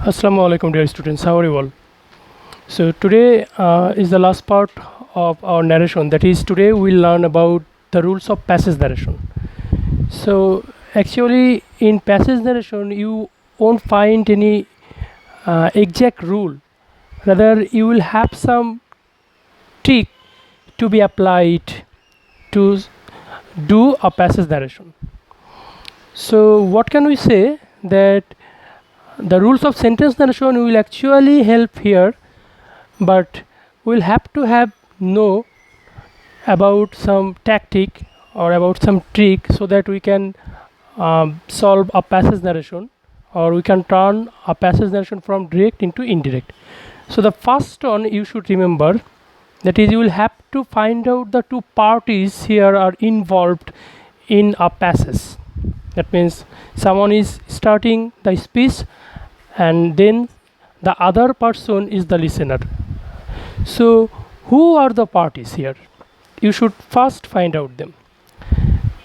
Assalamu alaikum dear students, how are you all? So today is the last part of our narration, that is today we'll learn about the rules of passage narration. So actually in passage narration you won't find any exact rule, rather you will have some trick to be applied to do a passage narration. So what can we say, that the rules of sentence narration will actually help here, but we'll have to know about some tactic or about some trick so that we can solve a passage narration, or we can turn a passage narration from direct into indirect. So the first one you should remember, that is you will have to find out the two parties here are involved in a passage. That means someone is starting the speech and then the other person is the listener. So who are the parties here? You should first find out them.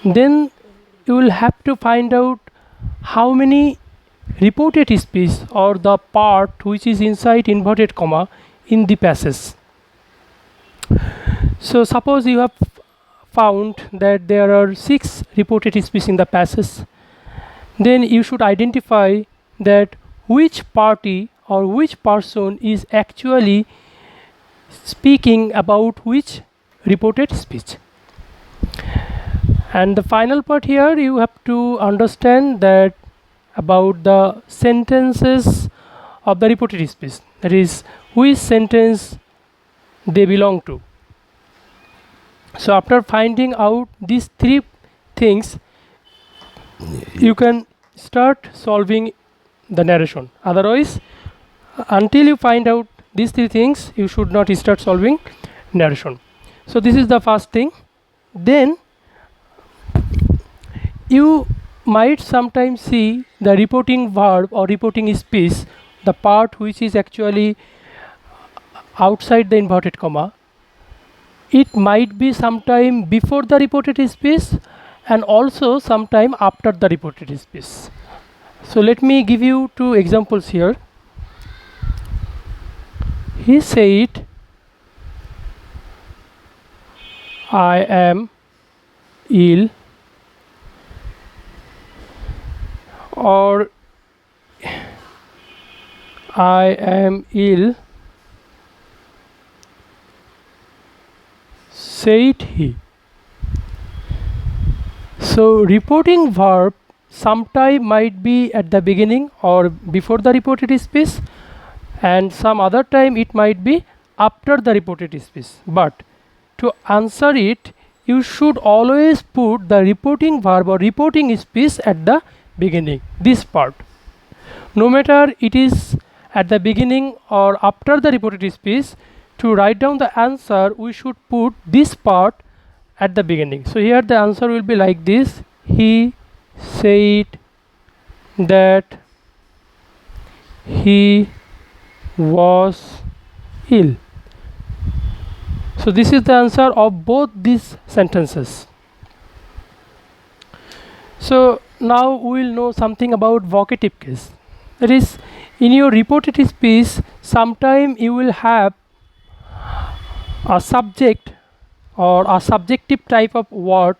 Then you will have to find out how many reported speech or the part which is inside inverted comma in the passage. So suppose you have found that there are 6 reported speech in the passage, then you should identify that which party or which person is actually speaking about which reported speech. And the final part here, you have to understand that about the sentences of the reported speech, that is which sentence they belong to. So after finding out these 3 things, you can start solving the narration. Otherwise, until you find out these 3 things, you should not start solving narration. So this is the first thing. Then you might sometimes see the reporting verb or reporting speech, the part which is actually outside the inverted comma. It might be sometime before the reported speech and also sometime after the reported speech. So let me give you 2 examples here. He said, I am ill, or I am ill, said he. So reporting verb sometime might be at the beginning or before the reported speech, and some other time it might be after the reported speech. But to answer it, you should always put the reporting verb or reporting speech at the beginning, this part. No matter it is at the beginning or after the reported speech, to write down the answer, we should put this part at the beginning. So here the answer will be like this: he said that he was ill. So this is the answer of both these sentences. So now we will know something about vocative case. That is, in your reported speech, sometime you will have a subject or a subjective type of word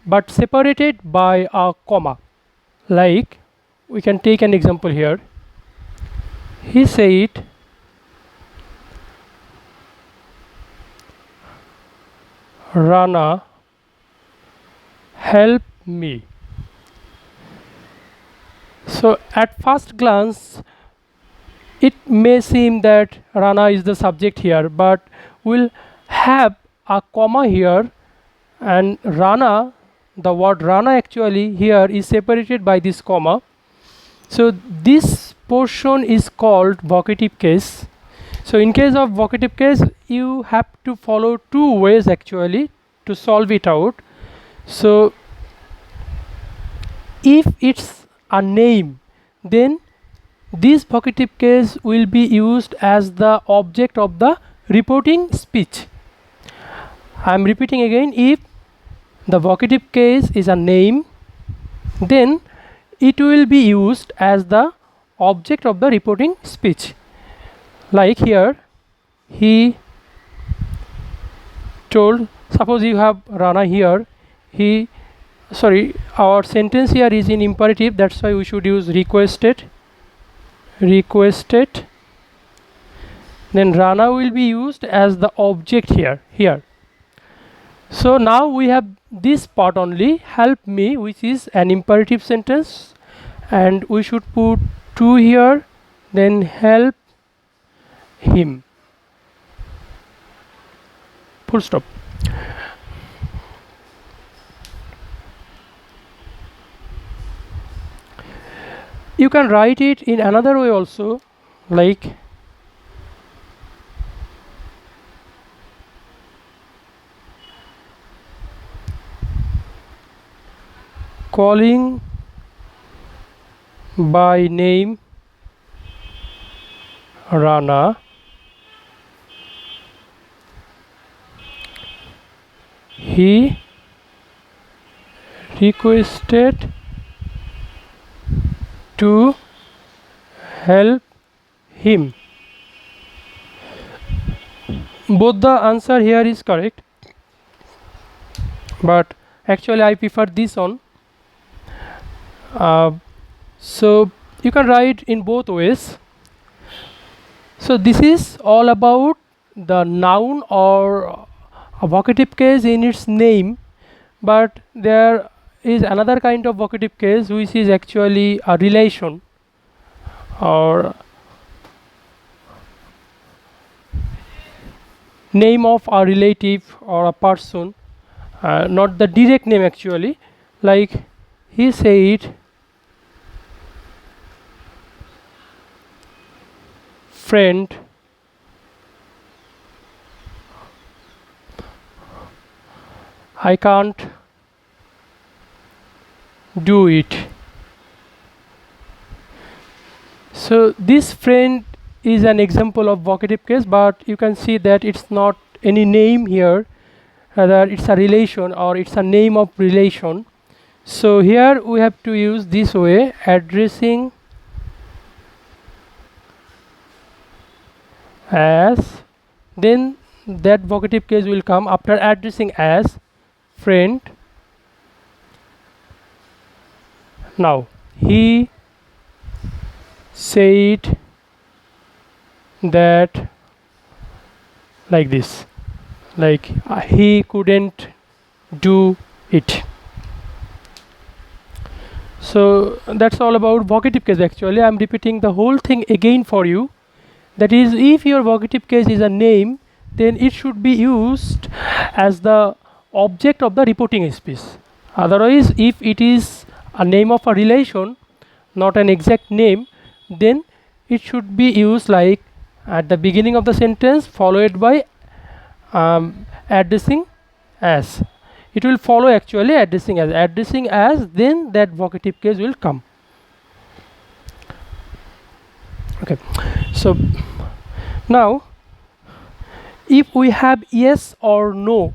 but separated by a comma. Like, we can take an example here. He said, Rana, help me. So at first glance it may seem that Rana is the subject here, but we'll have a comma here, and Rana, the word Rana actually here is separated by this comma. So this portion is called vocative case. So in case of vocative case, you have to follow 2 ways actually to solve it out. So if it's a name, then this vocative case will be used as the object of the reporting speech. I am repeating again, if the vocative case is a name, then it will be used as the object of the reporting speech. Like here, he told, suppose you have Rana here, our sentence here is in imperative, that's why we should use requested. Then Rana will be used as the object here. So now we have this part only, help me, which is an imperative sentence, and we should put to here, then help him, full stop. You can write it in another way also, like calling by name Rana, he requested to help him. Both the answer here is correct, but actually I prefer this one. So you can write in both ways. So this is all about the noun or a vocative case in its name, but there is another kind of vocative case which is actually a relation or name of a relative or a person, not the direct name actually. Like he said, friend, I can't do it. So this friend is an example of vocative case, but you can see that it's not any name here, rather it's a relation or it's a name of relation. So here we have to use this way, addressing as, then that vocative case will come after addressing as friend. Now he said that, like this, like he couldn't do it. So that's all about vocative case. Actually I'm repeating the whole thing again for you. That is, if your vocative case is a name, then it should be used as the object of the reporting speech. Otherwise, if it is a name of a relation, not an exact name, then it should be used like at the beginning of the sentence followed by addressing as. It will follow actually addressing as, then that vocative case will come. Okay, so now if we have yes or no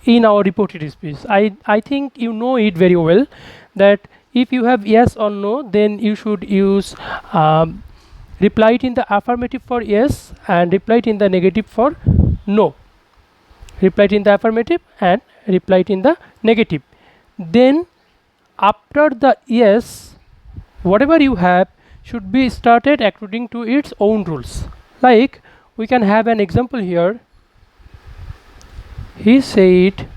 in our reported speech, I think you know it very well, that if you have yes or no, then you should use reply it in the affirmative for yes and reply it in the negative for no. Reply it in the affirmative and reply it in the negative. Then after the yes, whatever you have should be started according to its own rules. Like we can have an example here. He said,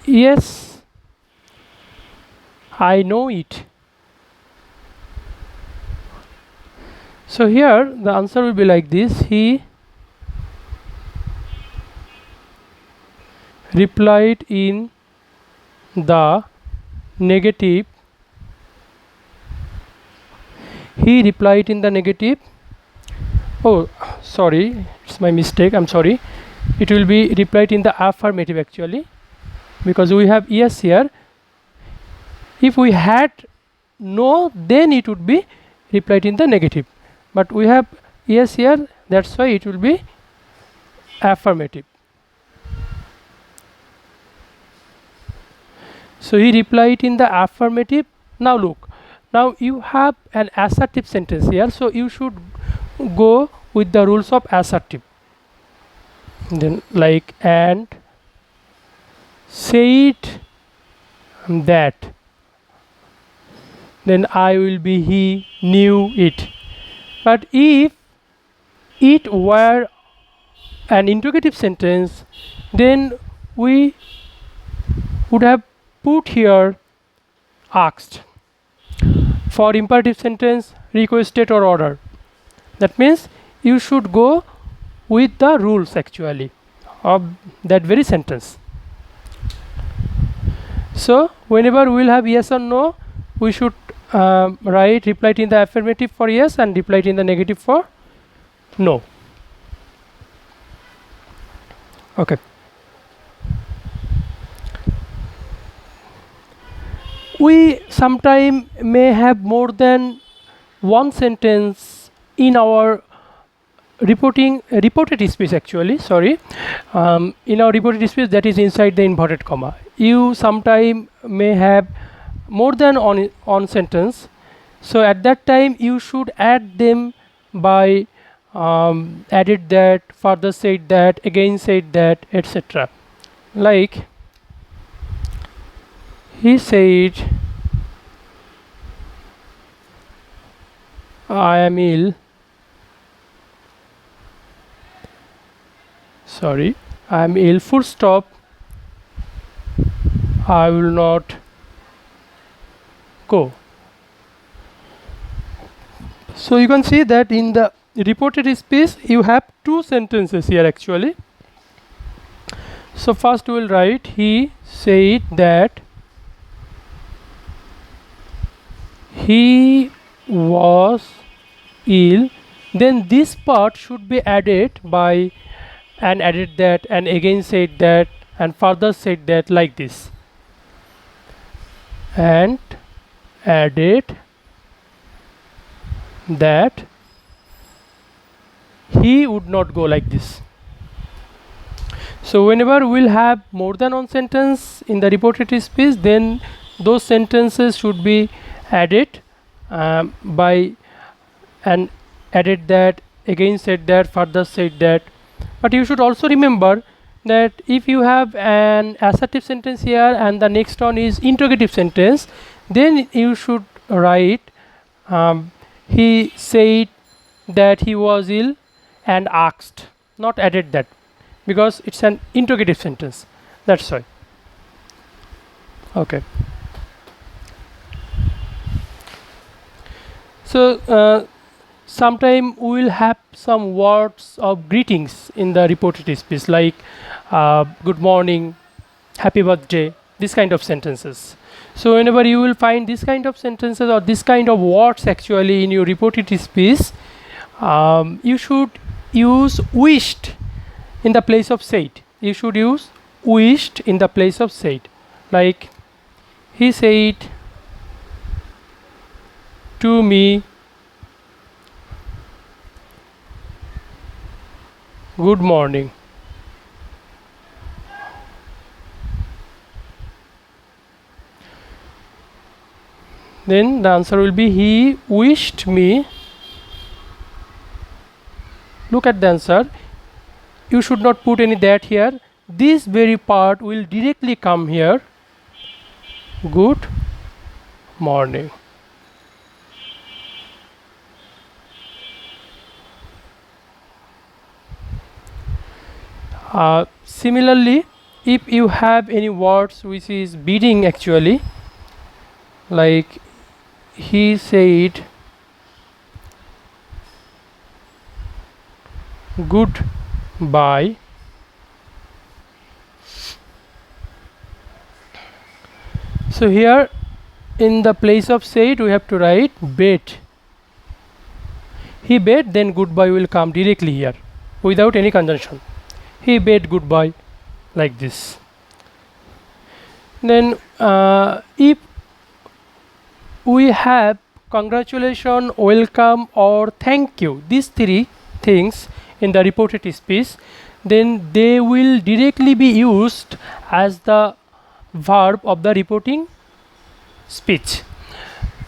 yes, I know it. So here the answer will be like this. He replied in the negative. He replied in the negative. Oh, sorry, it's my mistake. I'm sorry. It will be replied in the affirmative actually, because we have yes here. If we had no, then it would be replied in the negative. But we have yes here, that's why it will be affirmative. So he replied in the affirmative. Now look, Now you have an assertive sentence here, so you should go with the rules of assertive. Then like and said that, then I will be he knew it. But if it were an interrogative sentence, then we would have put here asked. For imperative sentence, requested or ordered. That means you should go with the rules actually of that very sentence. So whenever we will have yes or no, we should write replied in the affirmative for yes and replied in the negative for no. Okay. We sometime may have more than one sentence in our reported speech actually, sorry, in our reported speech that is inside the inverted comma. You sometime may have more than on sentence, so at that time you should add them by added that, further said that, again said that, etc. Like he said I am ill, sorry, I am ill, full stop, I will not go. So you can see that in the reported speech you have two sentences here actually. So first we will write he said that he was ill, then this part should be added by and added that and again said that and further said that, like this, and added that he would not go, like this. So whenever we'll have more than one sentence in the reported speech, then those sentences should be added by and added that, again said that, further said that. But you should also remember that if you have an assertive sentence here and the next one is interrogative sentence, then you should write he said that he was ill and asked, not added that, because it's an interrogative sentence, that's why. Okay. So sometime we will have some words of greetings in the reported speech, like good morning, happy birthday, this kind of sentences. So whenever you will find this kind of sentences or this kind of words actually in your reported speech, you should use wished in the place of said. You should use wished in the place of said. Like he said to me good morning. Then the answer will be he wished me. Look at the answer. You should not put any that here. This very part will directly come here. Good morning. Similarly, if you have any words which is bidding actually, like he said goodbye, so here in the place of said we have to write bet. He bet, then goodbye will come directly here without any conjunction. He bade goodbye, like this. Then if we have congratulations, welcome or thank you, these three things in the reported speech, then they will directly be used as the verb of the reporting speech.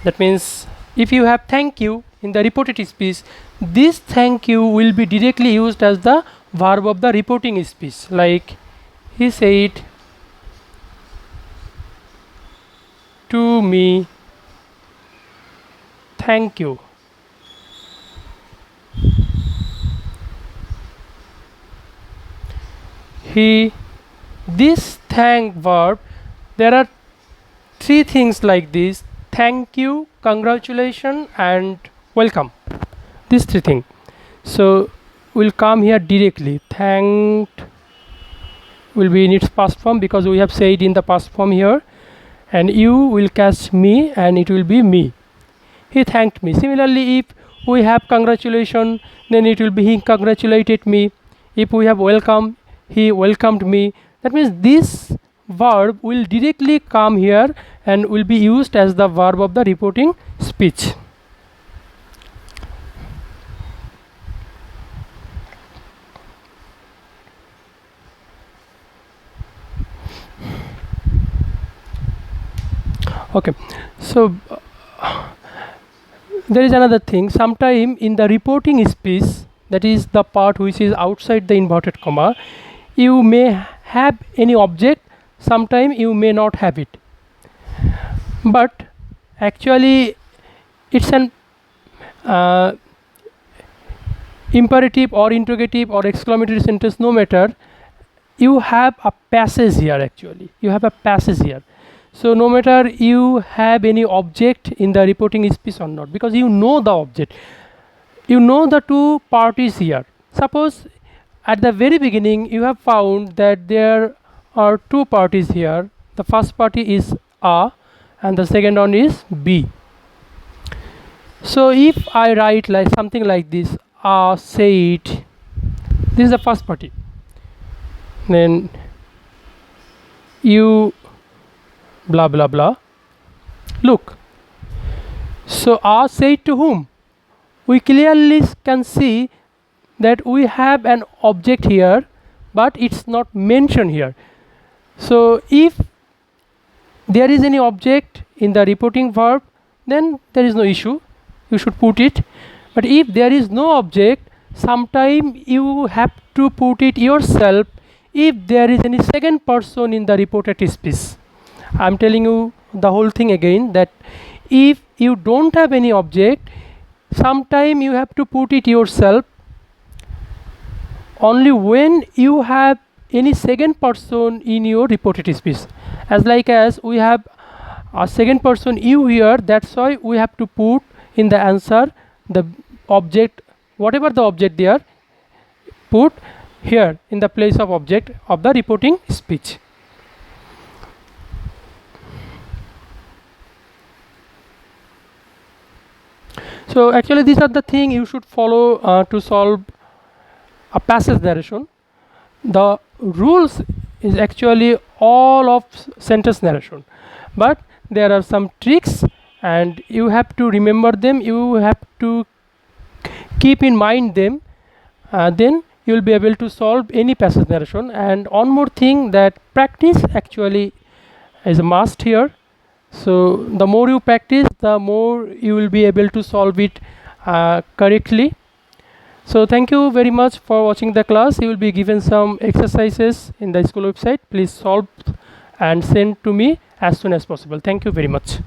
That means if you have thank you in the reported speech, this thank you will be directly used as the verb of the reporting speech. Like he said to me, thank you. This thank verb, there are three things like this: thank you, congratulations, and welcome. These three things. So we'll come here directly. Thanked will be in its past form because we have said in the past form here, and you will catch me and it will be me. He thanked me. Similarly, if we have congratulations, then it will be he congratulated me. If we have welcome, he welcomed me. That means this verb will directly come here and will be used as the verb of the reporting speech. Okay, so there is another thing. Sometime in the reporting speech, that is the part which is outside the inverted comma, you may have any object, sometime you may not have it, but actually it's an imperative or interrogative or exclamatory sentence, no matter, you have a passage here. Actually you have a passage here. So no matter you have any object in the reporting speech or not, because you know the object, you know the two parties here. Suppose at the very beginning you have found that there are two parties here. The first party is A and the second one is B. So if I write like something like this, A said, this is the first party, then you blah blah blah. Look, so A said to whom? We clearly can see that we have an object here, but it's not mentioned here. So if there is any object in the reporting verb, then there is no issue, you should put it. But if there is no object, sometime you have to put it yourself if there is any second person in the reported speech. I'm telling you the whole thing again, that if you don't have any object, sometime you have to put it yourself only when you have any second person in your reported speech. As like as we have a second person you here, that's why we have to put in the answer the object, whatever the object there, put here in the place of object of the reporting speech. So actually these are the things you should follow to solve a passage narration. The rules is actually all of sentence narration, but there are some tricks and you have to remember them, you have to keep in mind them, then you will be able to solve any passage narration. And one more thing, that practice actually is a must here. So the more you practice, the more you will be able to solve it correctly. So thank you very much for watching the class. You will be given some exercises in the school website. Please solve and send to me as soon as possible. Thank you very much.